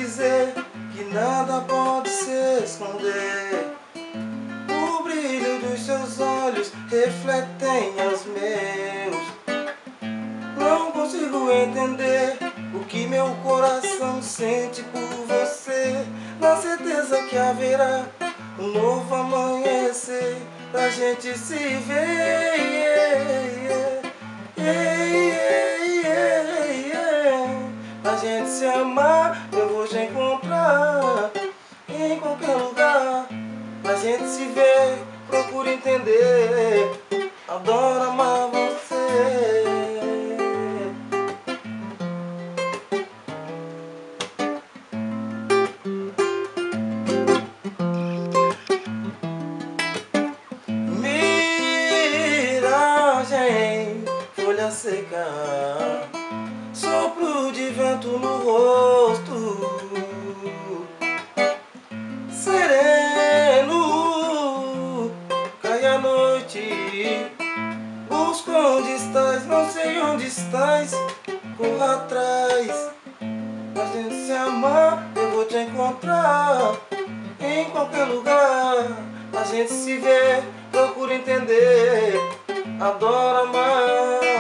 dizer que nada pode se esconder. O brilho dos seus olhos refletem aos meus. Não consigo entender o que meu coração sente por você, na certeza que haverá um novo amanhecer pra gente se ver, pra gente se amar. Eu vou te encontrar em qualquer lugar, pra gente se ver, procura entender. Adoro amar você. Miragem, folha seca, sopro de vento no rosto, sereno, cai a noite, busco onde estás, não sei onde estás, corro atrás, pra gente se amar. Eu vou te encontrar em qualquer lugar, pra gente se ver, procura entender. Adoro amar.